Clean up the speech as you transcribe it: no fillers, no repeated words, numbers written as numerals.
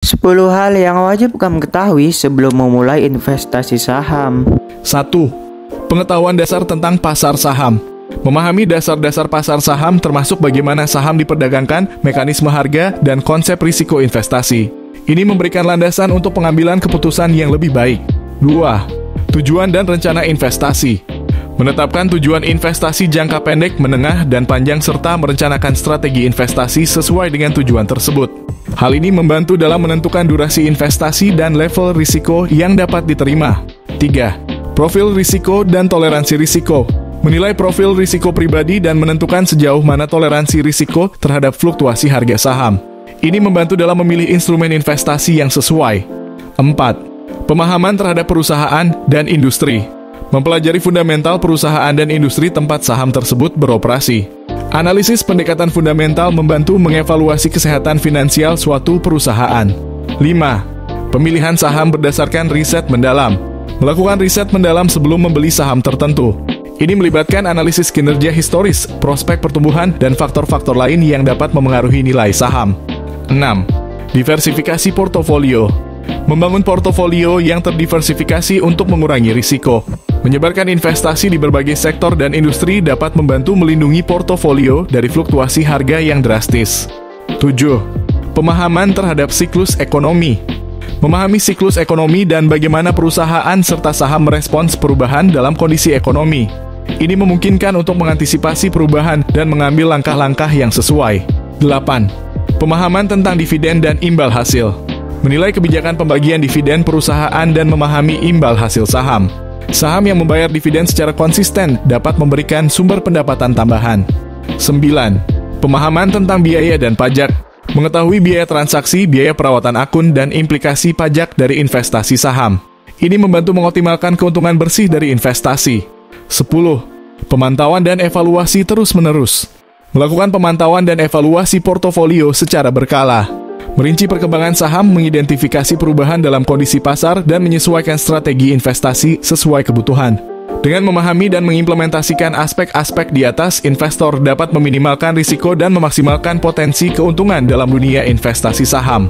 10 hal yang wajib kamu ketahui sebelum memulai investasi saham. 1. Pengetahuan dasar tentang pasar saham. Memahami dasar-dasar pasar saham termasuk bagaimana saham diperdagangkan, mekanisme harga, dan konsep risiko investasi. Ini memberikan landasan untuk pengambilan keputusan yang lebih baik. 2. Tujuan dan rencana investasi. Menetapkan tujuan investasi jangka pendek, menengah, dan panjang serta merencanakan strategi investasi sesuai dengan tujuan tersebut. Hal ini membantu dalam menentukan durasi investasi dan level risiko yang dapat diterima. 3. Profil risiko dan toleransi risiko. Menilai profil risiko pribadi dan menentukan sejauh mana toleransi risiko terhadap fluktuasi harga saham. Ini membantu dalam memilih instrumen investasi yang sesuai. 4. Pemahaman terhadap perusahaan dan industri. Mempelajari fundamental perusahaan dan industri tempat saham tersebut beroperasi. Analisis pendekatan fundamental membantu mengevaluasi kesehatan finansial suatu perusahaan. 5. Pemilihan saham berdasarkan riset mendalam. Melakukan riset mendalam sebelum membeli saham tertentu. Ini melibatkan analisis kinerja historis, prospek pertumbuhan, dan faktor-faktor lain yang dapat memengaruhi nilai saham. 6. Diversifikasi portofolio. Membangun portofolio yang terdiversifikasi untuk mengurangi risiko. Menyebarkan investasi di berbagai sektor dan industri dapat membantu melindungi portofolio dari fluktuasi harga yang drastis. 7. Pemahaman terhadap siklus ekonomi. Memahami siklus ekonomi dan bagaimana perusahaan serta saham merespons perubahan dalam kondisi ekonomi. Ini memungkinkan untuk mengantisipasi perubahan dan mengambil langkah-langkah yang sesuai. 8. Pemahaman tentang dividen dan imbal hasil. Menilai kebijakan pembagian dividen perusahaan dan memahami imbal hasil saham. Saham yang membayar dividen secara konsisten dapat memberikan sumber pendapatan tambahan. 9. Pemahaman tentang biaya dan pajak. Mengetahui biaya transaksi, biaya perawatan akun, dan implikasi pajak dari investasi saham. Ini membantu mengoptimalkan keuntungan bersih dari investasi. 10. Pemantauan dan evaluasi terus-menerus. Melakukan pemantauan dan evaluasi portofolio secara berkala. Merinci perkembangan saham, mengidentifikasi perubahan dalam kondisi pasar, dan menyesuaikan strategi investasi sesuai kebutuhan. Dengan memahami dan mengimplementasikan aspek-aspek di atas, investor dapat meminimalkan risiko dan memaksimalkan potensi keuntungan dalam dunia investasi saham.